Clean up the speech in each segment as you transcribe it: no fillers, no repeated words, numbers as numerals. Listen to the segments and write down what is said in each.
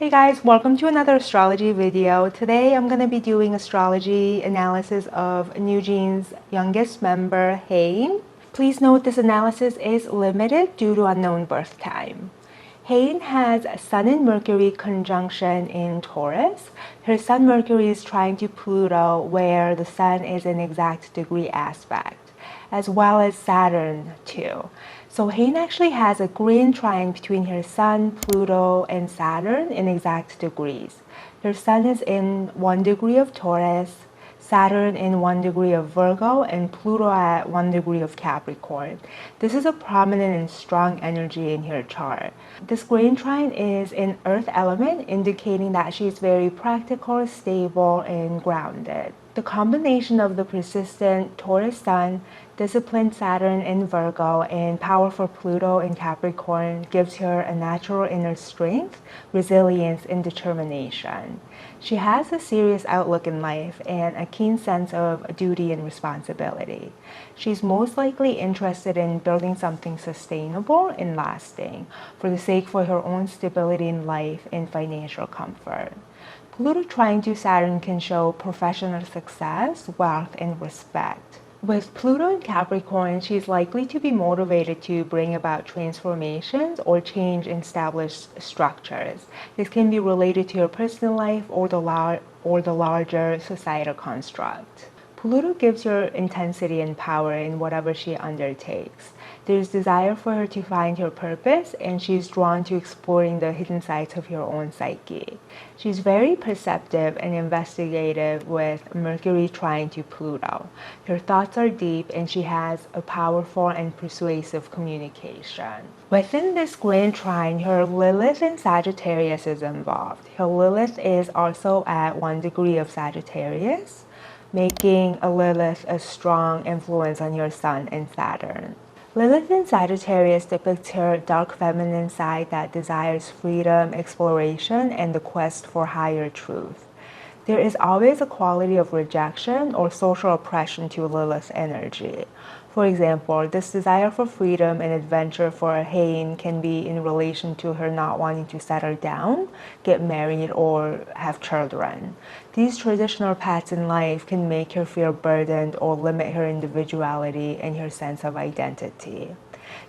Hey guys, welcome to another astrology video. Today I'm going to be doing astrology analysis of New Jeans' youngest member, Hain. Please note this analysis is limited due to unknown birth time. Hain has Sun and Mercury conjunction in Taurus. Her Sun Mercury is trying to Pluto, where the Sun is an exact degree aspect, as well as Saturn too. So Hain actually has a green trine between her Sun, Pluto, and Saturn in exact degrees. Her Sun is in 1 degree of Taurus, Saturn in 1 degree of Virgo, and Pluto at 1 degree of Capricorn. This is a prominent and strong energy in her chart. This green trine is in Earth element, indicating that she's very practical, stable, and grounded. The combination of the persistent Taurus Sun, disciplined Saturn in Virgo, and powerful Pluto in Capricorn gives her a natural inner strength, resilience, and determination. She has a serious outlook in life and a keen sense of duty and responsibility. She's most likely interested in building something sustainable and lasting for the sake for her own stability in life and financial comfort. Pluto trine to Saturn can show professional success, wealth, and respect. With Pluto in Capricorn, she's likely to be motivated to bring about transformations or change in established structures. This can be related to her personal life or the larger societal construct. Pluto gives her intensity and power in whatever she undertakes. There's desire for her to find her purpose, and she's drawn to exploring the hidden sides of her own psyche. She's very perceptive and investigative with Mercury trine to Pluto. Her thoughts are deep, and she has a powerful and persuasive communication. Within this grand trine, her Lilith in Sagittarius is involved. Her Lilith is also at 1 degree of Sagittarius, making a Lilith a strong influence on your Sun and Saturn. Lilith in Sagittarius depicts her dark feminine side that desires freedom, exploration, and the quest for higher truth. There is always a quality of rejection or social oppression to Lilith's energy. For example, this desire for freedom and adventure for Hain can be in relation to her not wanting to settle down, get married, or have children. These traditional paths in life can make her feel burdened or limit her individuality and her sense of identity.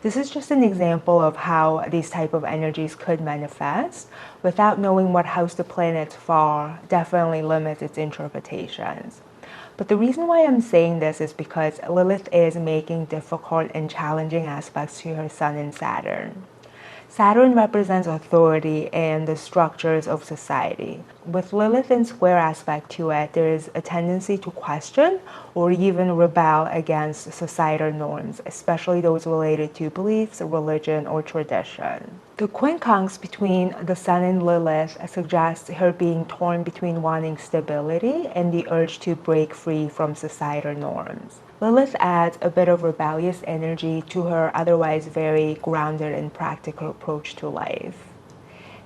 This is just an example of how these type of energies could manifest. Without knowing what house the planets fall, definitely limits its interpretations. But the reason why I'm saying this is because Lilith is making difficult and challenging aspects to her Sun and Saturn. Saturn represents authority and the structures of society. With Lilith in square aspect to it, there is a tendency to question or even rebel against societal norms, especially those related to beliefs, religion, or tradition. The quincunx between the Sun and Lilith suggests her being torn between wanting stability and the urge to break free from societal norms. Lilith adds a bit of rebellious energy to her otherwise very grounded and practical approach to life.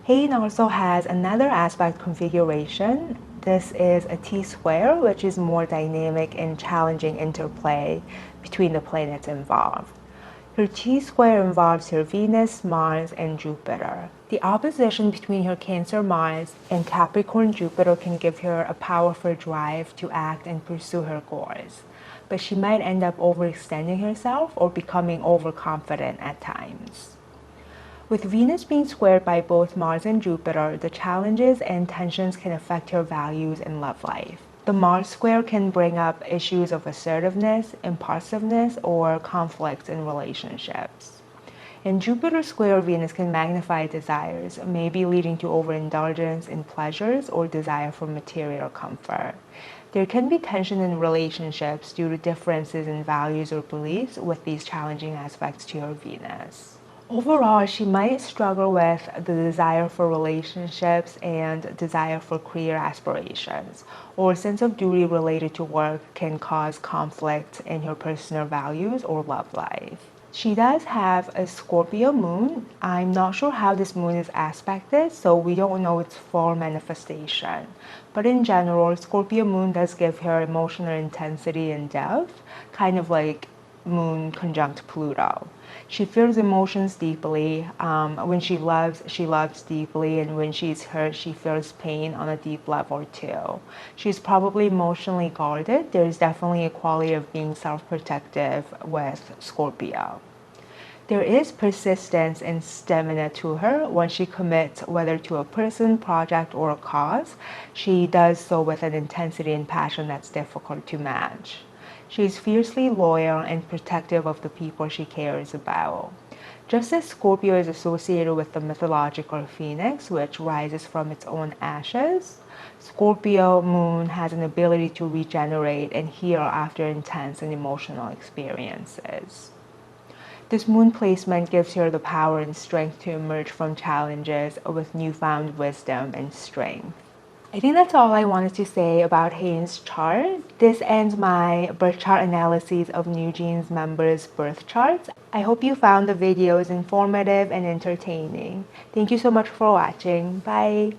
Hain also has another aspect configuration. This is a T-square, which is more dynamic and challenging interplay between the planets involved. Her T-square involves her Venus, Mars, and Jupiter. The opposition between her Cancer Mars and Capricorn Jupiter can give her a powerful drive to act and pursue her goals, but she might end up overextending herself or becoming overconfident at times. With Venus being squared by both Mars and Jupiter, the challenges and tensions can affect her values and love life. The Mars square can bring up issues of assertiveness, impulsiveness, or conflicts in relationships. And Jupiter square Venus can magnify desires, maybe leading to overindulgence in pleasures or desire for material comfort. There can be tension in relationships due to differences in values or beliefs with these challenging aspects to her Venus. Overall, she might struggle with the desire for relationships and desire for career aspirations, or a sense of duty related to work can cause conflict in her personal values or love life. She does have a Scorpio moon. I'm not sure how this moon is aspected, so we don't know its full manifestation. But in general, Scorpio moon does give her emotional intensity and depth, kind of like moon conjunct Pluto. She feels emotions deeply. When she loves deeply, and when she's hurt, she feels pain on a deep level too. She's probably emotionally guarded. There's definitely a quality of being self-protective with Scorpio. There is persistence and stamina to her. When she commits, whether to a person, project, or a cause, she does so with an intensity and passion that's difficult to match. She's fiercely loyal and protective of the people she cares about. Just as Scorpio is associated with the mythological phoenix, which rises from its own ashes, Scorpio moon has an ability to regenerate and heal after intense and emotional experiences. This moon placement gives her the power and strength to emerge from challenges with newfound wisdom and strength. I think that's all I wanted to say about Haynes' chart. This ends my birth chart analysis of New Jeans members' birth charts. I hope you found the videos informative and entertaining. Thank you so much for watching. Bye!